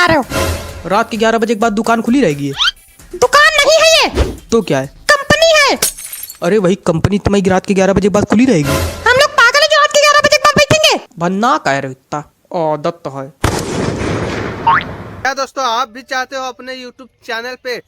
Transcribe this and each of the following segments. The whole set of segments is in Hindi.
बता रहे हो? रात के 11 बजे के बाद दुकान खुली रहेगी ये? दुकान नहीं है ये, तो क्या है? कंपनी है। अरे वही कंपनी तुम्हारी रात के 11 बजे के बाद खुली रहेगी? हम लोग पागल है जो रात के 11 बजे के बाद बैठेंगे? भन्ना कह रहे हो इतना आदत तो है। क्या दोस्तों, आप भी चाहते हो अपने YouTube चैनल पे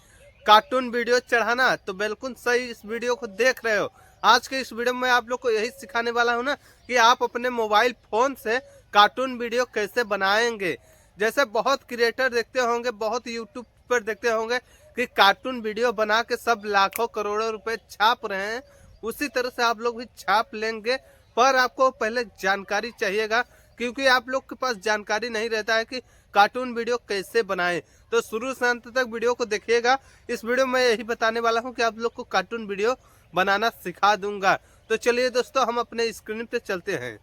कार्टून वीडियो चढ़ाना? तो बिल्कुल सही इस वीडियो को देख रहे हो। आज के इस वीडियो में आप लोग को यही सिखाने वाला हूँ ना कि आप अपने मोबाइल फोन से कार्टून वीडियो कैसे बनाएंगे। जैसे बहुत क्रिएटर देखते होंगे, बहुत यूट्यूब पर देखते होंगे कि कार्टून वीडियो बना के सब लाखों करोड़ों रुपए छाप रहे हैं, उसी तरह से आप लोग भी छाप लेंगे। पर आपको पहले जानकारी चाहिएगा, क्योंकि आप लोग के पास जानकारी नहीं रहता है कि कार्टून वीडियो कैसे बनाएं। तो शुरू से अंत तक वीडियो को देखिएगा। इस वीडियो में यही बताने वाला हूं कि आप लोग को कार्टून वीडियो बनाना सिखा दूंगा। तो चलिए दोस्तों, हम अपने स्क्रीन पे चलते हैं।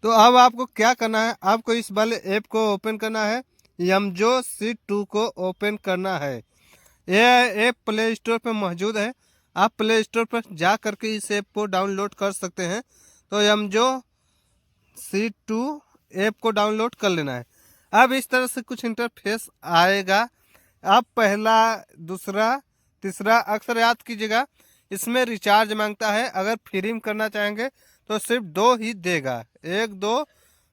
तो अब आपको क्या करना है, आपको इस वाले ऐप को ओपन करना है। यमजो C2 को ओपन करना है। यह ऐप प्ले स्टोर पर मौजूद है। आप प्ले स्टोर पर जा करके इस ऐप को डाउनलोड कर सकते हैं। तो यमजो C2 ऐप को डाउनलोड कर लेना है। अब इस तरह से कुछ इंटरफेस आएगा। अब पहला, दूसरा, तीसरा अक्सर याद कीजिएगा, इसमें रिचार्ज मांगता है। अगर फ्री में करना चाहेंगे तो सिर्फ 2 ही देगा, 1 2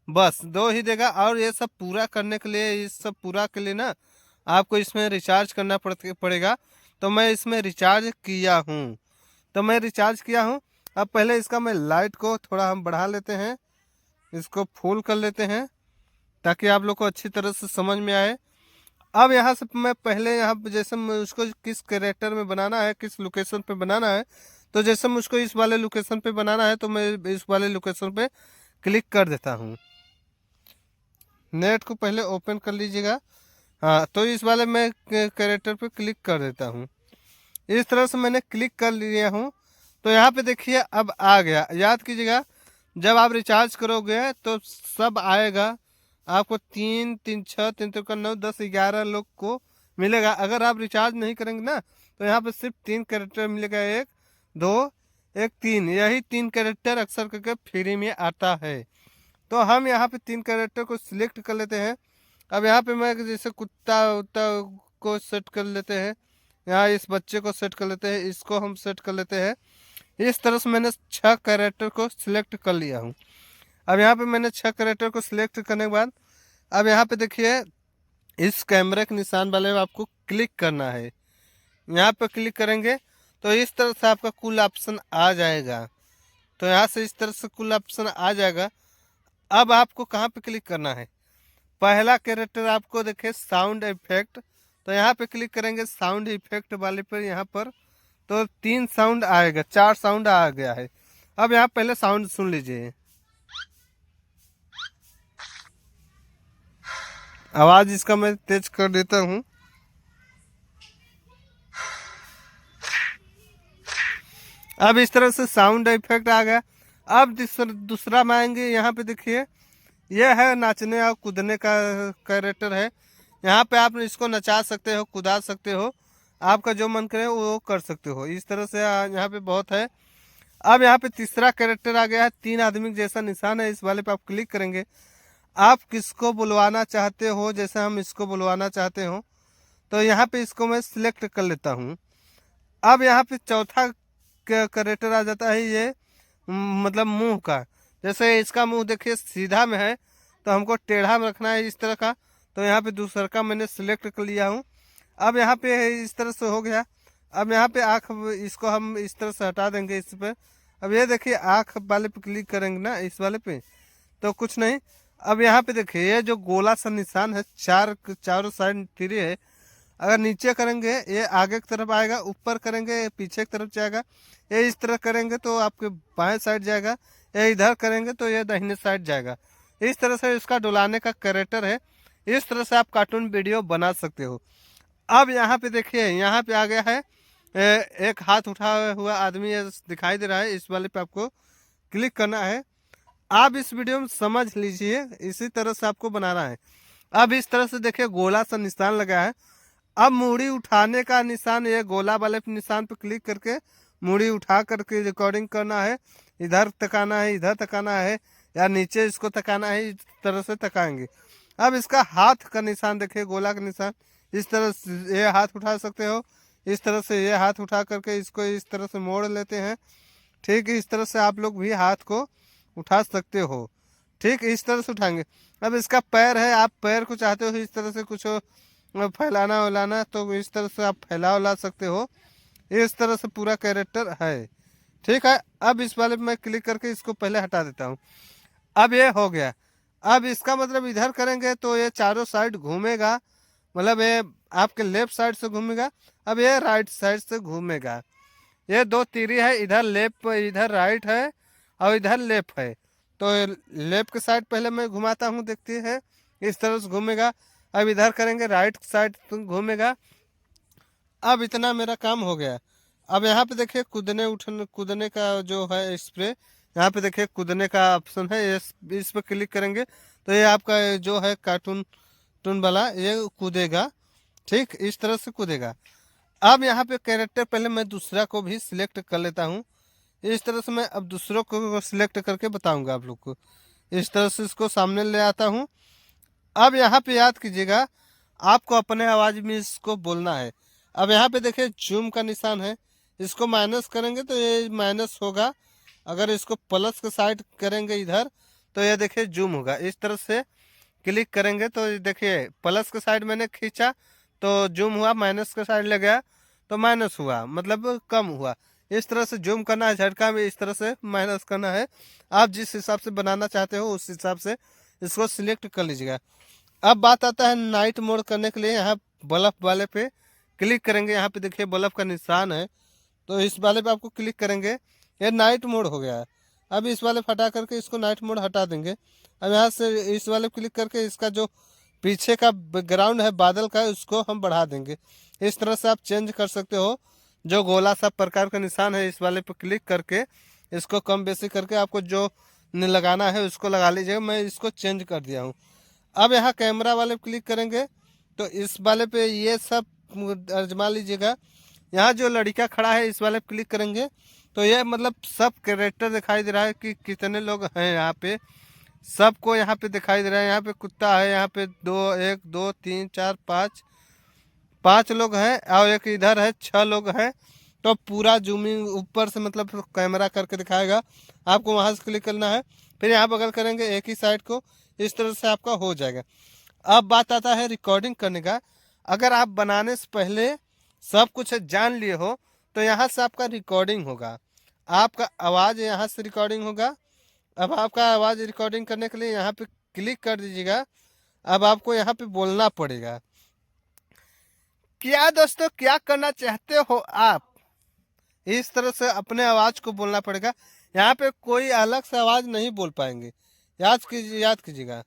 बस 2 ही देगा। और ये सब पूरा करने के लिए, इस सब पूरा के लिए ना आपको इसमें रिचार्ज करना पड़ेगा। तो मैं इसमें रिचार्ज किया हूँ, अब पहले इसका मैं लाइट को थोड़ा हम बढ़ा लेते हैं, इसको फुल कर लेते हैं ताकि आप लोग को अच्छी तरह से समझ में आए। अब यहाँ से मैं पहले यहाँ पे जैसे उसको किस कैरेक्टर में बनाना है, किस लोकेशन पे बनाना है, तो जैसे मुझको इस वाले लोकेशन पे बनाना है तो मैं इस वाले लोकेशन पे क्लिक कर देता हूँ। नेट को पहले ओपन कर लीजिएगा। हाँ, तो इस वाले मैं कैरेक्टर पे क्लिक कर देता हूँ। इस तरह से मैंने क्लिक कर लिया हूँ। तो यहाँ पे देखिए अब आ गया। याद कीजिएगा, जब आप रिचार्ज करोगे तो सब आएगा। आपको 3 3 6 3 3 9 10 11 लोग को मिलेगा। अगर आप रिचार्ज नहीं करेंगे ना तो यहाँ पे सिर्फ 3 कैरेक्टर मिलेगा, 1 2 1 3। यही 3 कैरेक्टर अक्सर करके फ्री में आता है। तो हम यहाँ पे 3 कैरेक्टर को सिलेक्ट कर लेते हैं। अब यहाँ पे मैं जैसे कुत्ता उत्ता को सेट कर लेते हैं, यहाँ इस बच्चे को सेट कर लेते हैं, इसको हम सेट कर लेते हैं। इस तरह से मैंने 6 कैरेक्टर को सिलेक्ट कर लिया हूँ। अब यहाँ पे मैंने 6 कैरेक्टर को सिलेक्ट करने के बाद अब यहाँ पे देखिए इस कैमरे के निशान वाले आपको क्लिक करना है। यहाँ पे क्लिक करेंगे तो इस तरह से आपका कुल ऑप्शन आ जाएगा। तो यहाँ से इस तरह से कुल ऑप्शन आ जाएगा। अब आपको कहाँ पे क्लिक करना है, पहला कैरेक्टर आपको देखे साउंड इफेक्ट, तो यहाँ पे क्लिक करेंगे साउंड इफेक्ट वाले पर। यहाँ पर तो 3 साउंड आएगा, 4 साउंड आ गया है। अब यहाँ पहले साउंड सुन लीजिए, आवाज इसका मैं तेज कर देता हूँ। अब इस तरह से साउंड इफेक्ट आ गया। अब दूसरा में आएंगे, यहाँ पे देखिए यह है नाचने और कूदने का कैरेक्टर है। यहाँ पे आप इसको नचा सकते हो, कूदा सकते हो, आपका जो मन करे वो कर सकते हो। इस तरह से यहाँ पे बहुत है। अब यहाँ पे तीसरा कैरेक्टर आ गया है, 3 आदमी जैसा निशान है, इस वाले पे आप क्लिक करेंगे। आप किसको बुलवाना चाहते हो, जैसे हम इसको बुलवाना चाहते हो तो यहाँ पे इसको मैं सिलेक्ट कर लेता हूँ। अब यहाँ पे चौथा कैरेक्टर आ जाता है, ये मतलब मुंह का। जैसे इसका मुंह देखिए सीधा में है तो हमको टेढ़ा में रखना है इस तरह का। तो यहाँ पे दूसरा का मैंने सिलेक्ट कर लिया हूँ। अब यहाँ पे इस तरह से हो गया। अब यहाँ पे आँख, इसको हम इस तरह से हटा देंगे इस पर। अब ये देखिए आँख वाले पे क्लिक करेंगे ना, इस वाले पे, तो कुछ नहीं। अब यहाँ पे देखिए ये जो गोला सा निशान है, चारों साइड 3 है। अगर नीचे करेंगे ये आगे की तरफ आएगा, ऊपर करेंगे पीछे की तरफ जाएगा। ये इस तरह करेंगे तो आपके बाएं साइड जाएगा, ये इधर करेंगे तो ये दाहिने साइड जाएगा। इस तरह से इसका डुलाने का कैरेक्टर है। इस तरह से आप कार्टून वीडियो बना सकते हो। अब यहाँ पे देखिए, यहाँ पे आ गया है एक हाथ उठाया हुआ आदमी दिखाई दे रहा है, इस वाले पे आपको क्लिक करना है। आप इस वीडियो में समझ लीजिए, इसी तरह से आपको बनाना है। अब इस तरह से देखिए गोला सा निशान लगा है। अब मूड़ी उठाने का निशान, ये गोला वाले निशान पे क्लिक करके मूड़ी उठा करके रिकॉर्डिंग करना है। इधर तकाना है, इधर तकाना है, या नीचे इसको तकाना है, इस तरह से तकाएंगे। अब इसका हाथ का निशान देखिए, गोला का निशान, इस तरह से ये हाथ उठा सकते हो, इस तरह से ये हाथ उठा करके इसको इस तरह से मोड़ लेते हैं। ठीक, इस तरह से आप लोग भी हाथ को उठा सकते हो। ठीक, इस तरह से उठाएंगे। अब इसका पैर है, आप पैर को चाहते हो इस तरह से कुछ फैलाना वैलाना, तो इस तरह से आप फैला वला सकते हो। इस तरह से पूरा कैरेक्टर है। ठीक है, अब इस वाले पे मैं क्लिक करके इसको पहले हटा देता हूँ। अब ये हो गया। अब इसका मतलब इधर करेंगे तो ये चारों साइड घूमेगा, मतलब ये आपके लेफ्ट साइड से घूमेगा। अब ये राइट साइड से घूमेगा। ये दो तीरी है, इधर लेफ्ट, इधर राइट है और इधर लेफ्ट है। तो लेफ्ट के साइड पहले मैं घुमाता हूँ, देखते हैं, इस तरह से घूमेगा। अब इधर करेंगे राइट साइड घूमेगा। अब इतना मेरा काम हो गया। अब यहाँ पे देखिए कूदने का जो है स्प्रे, यहाँ पे देखिए कूदने का ऑप्शन है, इस पे क्लिक करेंगे तो ये आपका जो है कार्टून वाला ये कूदेगा। ठीक, इस तरह से कूदेगा। अब यहाँ पे कैरेक्टर पहले मैं दूसरा को भी सिलेक्ट कर लेता हूँ। इस तरह से मैं अब दूसरों को सिलेक्ट करके बताऊंगा आप लोग को। इस तरह से इसको सामने ले आता हूँ। अब यहाँ पे याद कीजिएगा, आपको अपने आवाज में इसको बोलना है। अब यहाँ पे देखिए जूम का निशान है, इसको माइनस करेंगे तो ये माइनस होगा। अगर इसको प्लस के साइड करेंगे इधर तो ये देखिए जूम होगा। इस तरह से क्लिक करेंगे तो देखिए प्लस के साइड मैंने खींचा तो जूम हुआ, माइनस के साइड ले गया तो माइनस हुआ, मतलब कम हुआ। इस तरह से जूम करना है, झटका में इस तरह से माइनस करना है। आप जिस हिसाब से बनाना चाहते हो उस हिसाब से इसको सिलेक्ट कर लीजिएगा। अब बात आता है नाइट मोड करने के लिए। यहाँ बल्ब वाले पे क्लिक करेंगे, यहाँ पे देखिए बल्ब का निशान है, तो इस वाले पे आपको क्लिक करेंगे, ये नाइट मोड हो गया है। अब इस वाले हटा करके इसको नाइट मोड हटा देंगे। अब यहाँ से इस वाले क्लिक करके इसका जो पीछे का बैकग्राउंड है बादल का, उसको हम बढ़ा देंगे। इस तरह से आप चेंज कर सकते हो। जो गोला सा प्रकार का निशान है, इस वाले पे क्लिक करके इसको कम बेसी करके आपको जो लगाना है उसको लगा लीजिएगा। मैं इसको चेंज कर दिया हूँ। अब यहाँ कैमरा वाले पे क्लिक करेंगे तो इस वाले पे ये सब आजमा लीजिएगा। यहाँ जो लड़का खड़ा है इस वाले पे क्लिक करेंगे तो ये मतलब सब कैरेक्टर दिखाई दे रहा है कि कितने लोग हैं यहाँ पे, सबको यहाँ पे दिखाई दे रहा है। यहाँ पे कुत्ता है, यहाँ पे 1 2 3 4 5 लोग हैं और एक इधर है 6 लोग हैं। तो पूरा जूमिंग ऊपर से मतलब कैमरा करके दिखाएगा। आपको वहाँ से क्लिक करना है, फिर यहाँ बगल करेंगे एक ही साइड को, इस तरह से आपका हो जाएगा। अब बात आता है रिकॉर्डिंग करने का। अगर आप बनाने से पहले सब कुछ जान लिए हो तो यहाँ से आपका रिकॉर्डिंग होगा, आपका आवाज़ यहाँ से रिकॉर्डिंग होगा। अब आपका आवाज़ रिकॉर्डिंग करने के लिए यहाँ पे क्लिक कर दीजिएगा। अब आपको यहाँ पे बोलना पड़ेगा। क्या दोस्तों, क्या करना चाहते हो आप, इस तरह से अपने आवाज़ को बोलना पड़ेगा। यहाँ पे कोई अलग से आवाज़ नहीं बोल पाएंगे, याद कीजिएगा।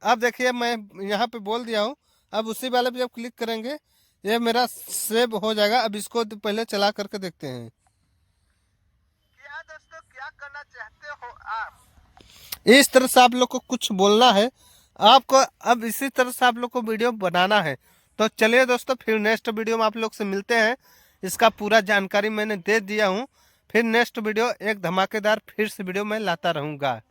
अब देखिए मैं यहाँ पे बोल दिया हूँ। अब उसी वाले पे जब क्लिक करेंगे ये मेरा सेव हो जाएगा। अब इसको पहले चला करके देखते हैं। क्या दोस्तों, क्या करना चाहते हो आप, इस तरह से आप लोग को कुछ बोलना है आपको। अब इसी तरह से आप लोग को वीडियो बनाना है। तो चलिए दोस्तों, फिर नेक्स्ट वीडियो में आप लोग से मिलते हैं। इसका पूरा जानकारी मैंने दे दिया हूँ। फिर नेक्स्ट वीडियो एक धमाकेदार फिर से वीडियो मैं लाता रहूँगा।